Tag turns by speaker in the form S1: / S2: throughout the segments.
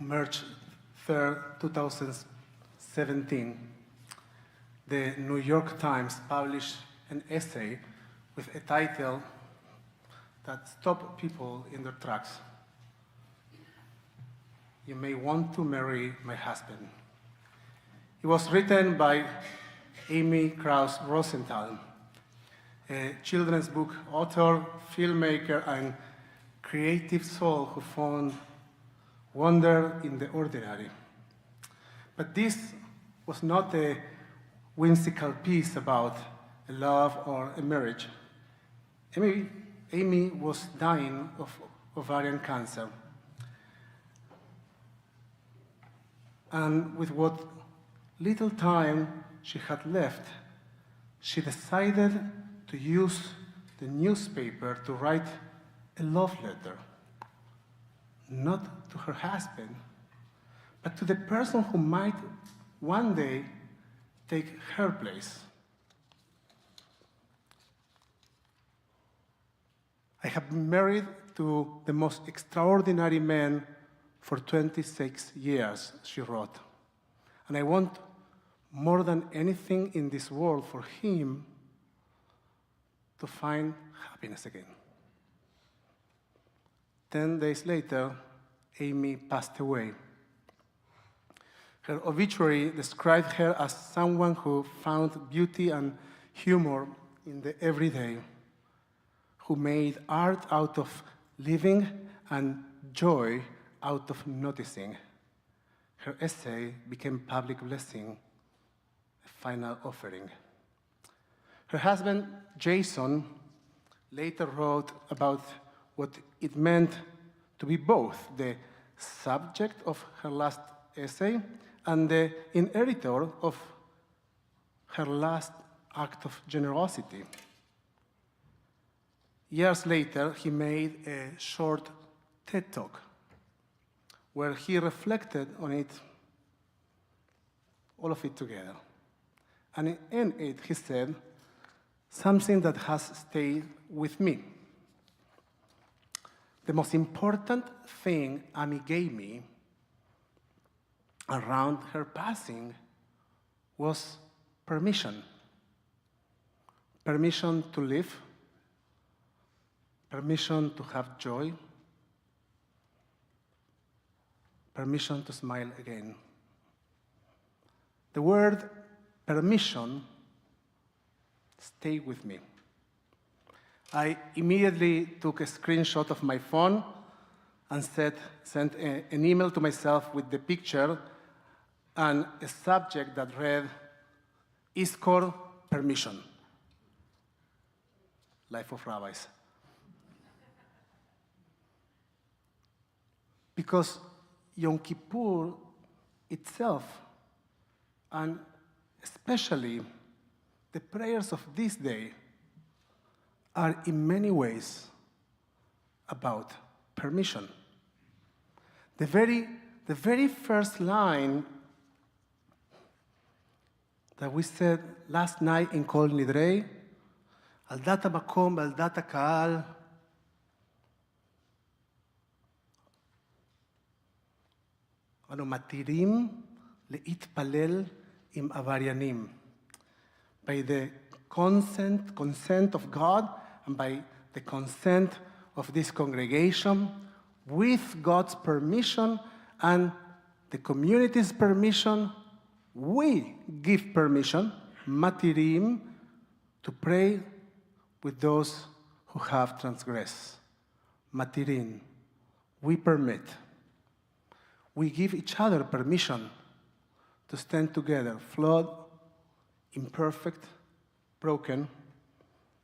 S1: March 3rd, 2017, the New York Times published an essay with a title that stopped people in their tracks. You may want to marry my husband. It was written by Amy Krauss Rosenthal, a children's book author, filmmaker, and creative soul who found wonder in the ordinary. But this was not a whimsical piece about a love or a marriage. Amy was dying of ovarian cancer. And with what little time she had left, she decided to use the newspaper to write a love letter, not to her husband, but to the person who might one day take her place. I have been married to the most extraordinary man for 26 years, she wrote. And I want more than anything in this world for him to find happiness again. 10 days later, Amy passed away. Her obituary described her as someone who found beauty and humor in the everyday, who made art out of living and joy out of noticing. Her essay became public blessing, a final offering. Her husband, Jason, later wrote about what it meant to be both the subject of her last essay and the inheritor of her last act of generosity. Years later, he made a short TED Talk where he reflected on it, all of it together. And in it, he said something that has stayed with me. The most important thing Amy gave me around her passing was permission. Permission to live, permission to have joy, permission to smile again. The word permission stayed with me. I immediately took a screenshot of my phone and sent an email to myself with the picture and a subject that read, Yizkor, permission. Life of Rabbis. Because Yom Kippur itself, and especially the prayers of this day, are in many ways about permission. The very first line that we said last night in Kol Nidrei, Al dat hamakom ועל דעת הקהל, אנו מתירים להתפלל עם עבריינים. By the consent of God and by the consent of this congregation, with God's permission and the community's permission, we give permission, matirim, to pray with those who have transgressed. Matirim, we permit. We give each other permission to stand together, flawed, imperfect, broken,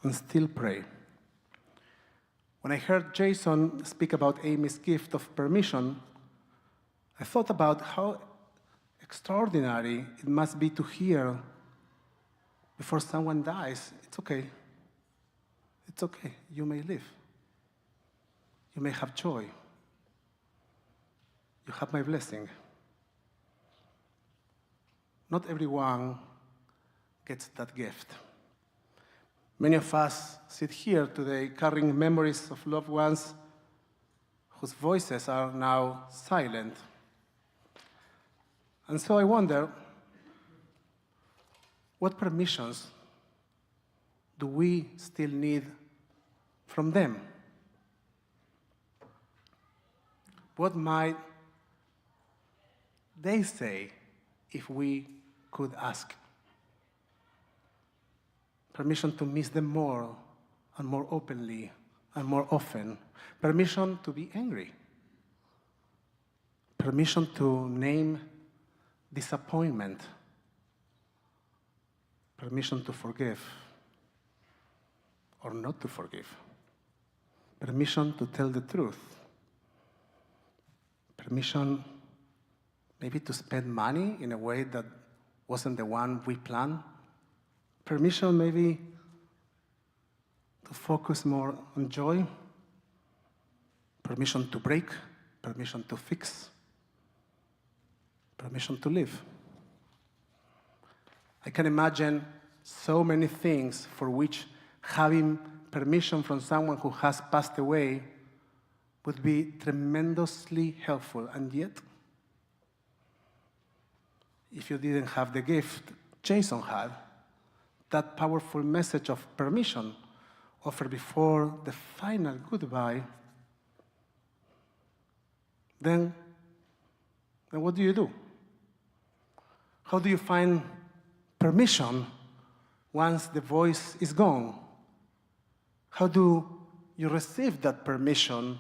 S1: and still pray. When I heard Jason speak about Amy's gift of permission, I thought about how extraordinary it must be to hear before someone dies, it's okay. It's okay, you may live. You may have joy. You have my blessing. Not everyone gets that gift. Many of us sit here today carrying memories of loved ones whose voices are now silent. And so I wonder, what permissions do we still need from them? What might they say if we could ask? Permission to miss them more and more openly and more often. Permission to be angry. Permission to name disappointment. Permission to forgive or not to forgive. Permission to tell the truth. Permission maybe to spend money in a way that wasn't the one we planned. Permission maybe to focus more on joy. Permission to break. Permission to fix. Permission to live. I can imagine so many things for which having permission from someone who has passed away would be tremendously helpful. And yet, if you didn't have the gift Jason had, that powerful message of permission offered before the final goodbye, then what do? How do you find permission once the voice is gone? How do you receive that permission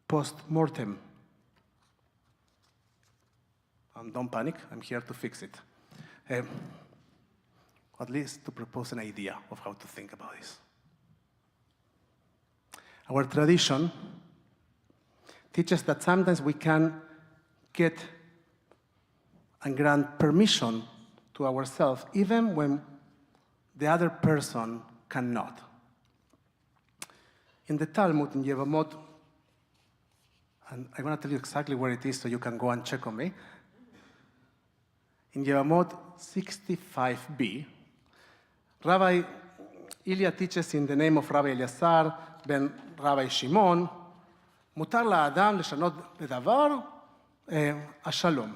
S1: post-mortem? Don't panic, I'm here to fix it. At least to propose an idea of how to think about this. Our tradition teaches that sometimes we can get and grant permission to ourselves even when the other person cannot. In the Talmud, in Yevamot, and I'm going to tell you exactly where it is so you can go and check on me. In Yevamot 65b, Rabbi Ilya teaches in the name of Rabbi Eleazar ben Rabbi Shimon, מותר לאדם לשנות בדבר השלום.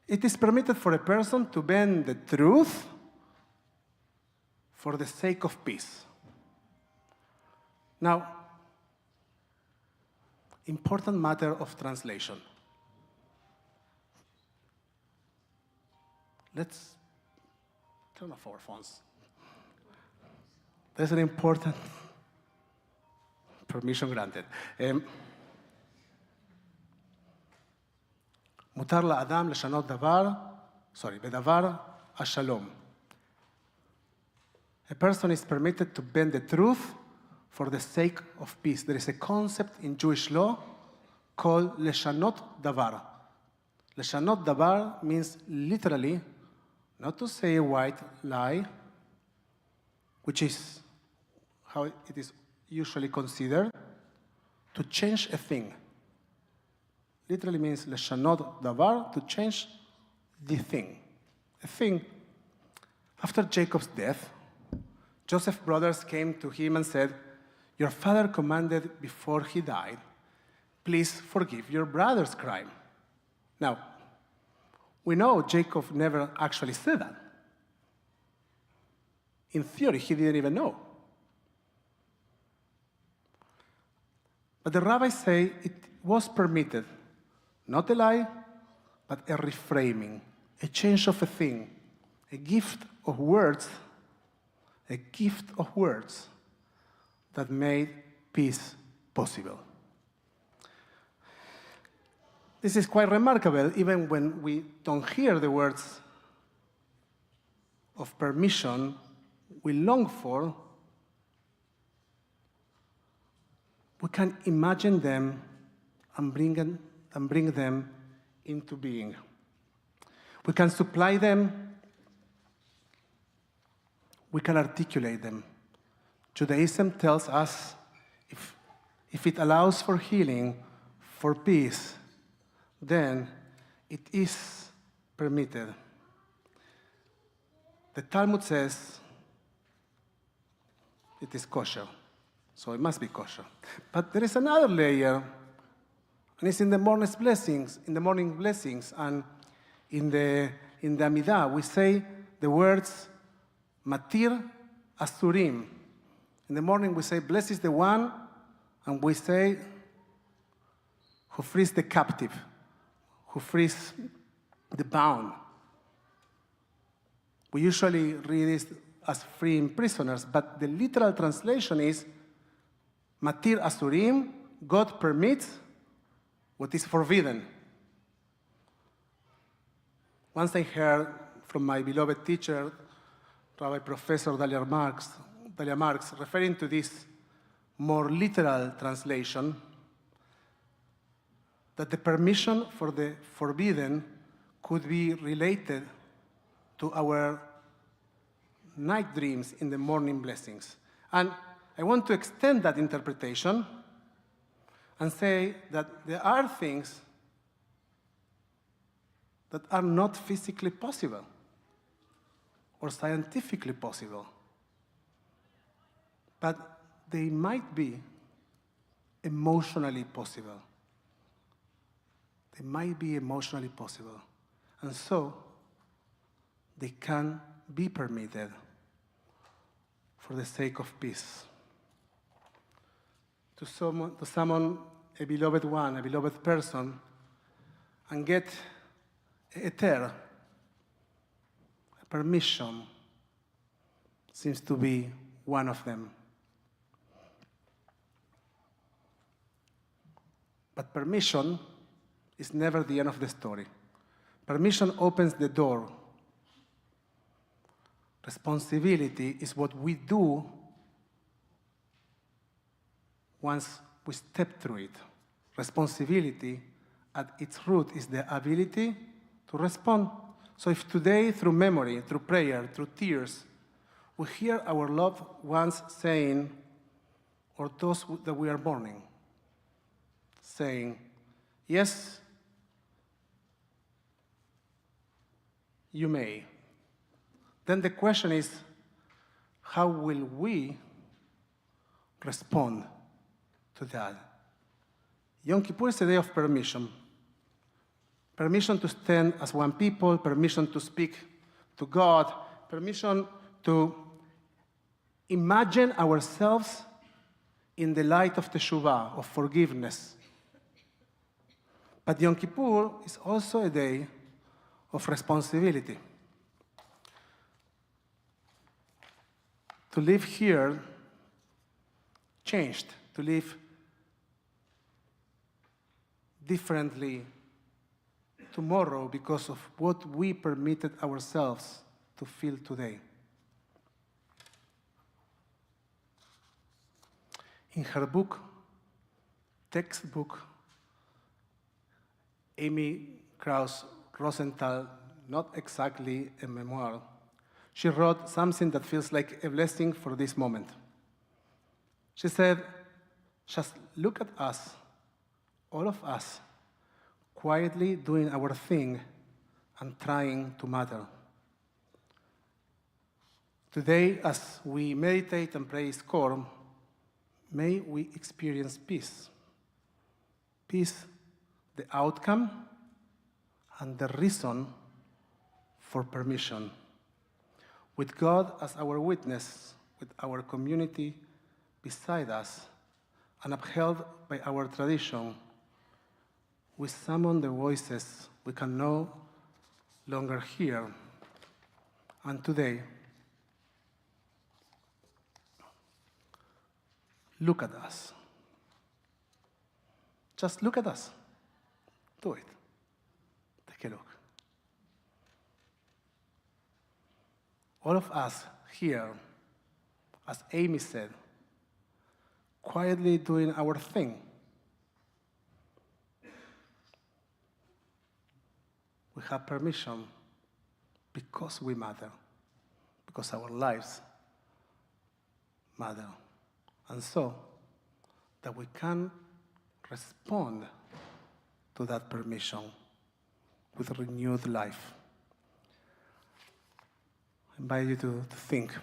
S1: It is permitted for a person to bend the truth for the sake of peace. Now, important matter of translation. Let's turn off our phones. There's an important permission granted. מותר לאדם לשנות בדבר השלום. A person is permitted to bend the truth for the sake of peace. There is a concept in Jewish law called לשנות דבר. לשנות דבר means literally not to say a white lie, which is how it is usually considered, to change a thing. Literally means לשנות דבר, to change the thing. A thing. After Jacob's death, Joseph's brothers came to him and said, your father commanded before he died, please forgive your brother's crime. Now, we know Jacob never actually said that. In theory, he didn't even know. But the rabbis say it was permitted, not a lie, but a reframing, a change of a thing, a gift of words that made peace possible. This is quite remarkable, even when we don't hear the words of permission we long for. We can imagine them and bring them into being. We can supply them. We can articulate them. Judaism tells us if it allows for healing, for peace, then it is permitted. The Talmud says it is kosher, so it must be kosher. But there is another layer, And it's in the morning blessings, and in the Amidah, we say the words Matir Asurim. In the morning we say, blessed is the one, and we say, who frees the captive, who frees the bound. We usually read this as freeing prisoners, but the literal translation is Matir Asurim, God permits what is forbidden. Once I heard from my beloved teacher, Rabbi Professor Dalia Marx, referring to this more literal translation, that the permission for the forbidden could be related to our night dreams in the morning blessings. And I want to extend that interpretation and say that there are things that are not physically possible or scientifically possible, but they might be emotionally possible. They might be emotionally possible. And so, they can be permitted for the sake of peace. To summon a beloved one, a beloved person, and get a permission, seems to be one of them. But permission is never the end of the story. Permission opens the door. Responsibility is what we do once we step through it. Responsibility, at its root, is the ability to respond. So if today, through memory, through prayer, through tears, we hear our loved ones saying, or those that we are mourning, saying, yes, you may. Then the question is, how will we respond to that? Yom Kippur is a day of permission. Permission to stand as one people, permission to speak to God, permission to imagine ourselves in the light of Teshuvah, of forgiveness. But Yom Kippur is also a day of responsibility. To live here changed, to live differently tomorrow because of what we permitted ourselves to feel today. In her book, textbook, Amy Krauss Rosenthal, not exactly a memoir, she wrote something that feels like a blessing for this moment. She said, just look at us, all of us, quietly doing our thing and trying to matter. Today, as we meditate and pray Yizkor, may we experience peace. Peace, the outcome and the reason for permission. With God as our witness, with our community beside us, and upheld by our tradition, we summon the voices we can no longer hear. And today, look at us. Just look at us. Do it. Take a look. All of us here, as Amy said, quietly doing our thing. We have permission because we matter, because our lives matter. And so, that we can respond to that permission with renewed life. I invite you to think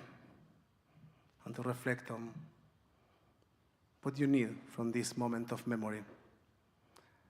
S1: and to reflect on what you need from this moment of memory.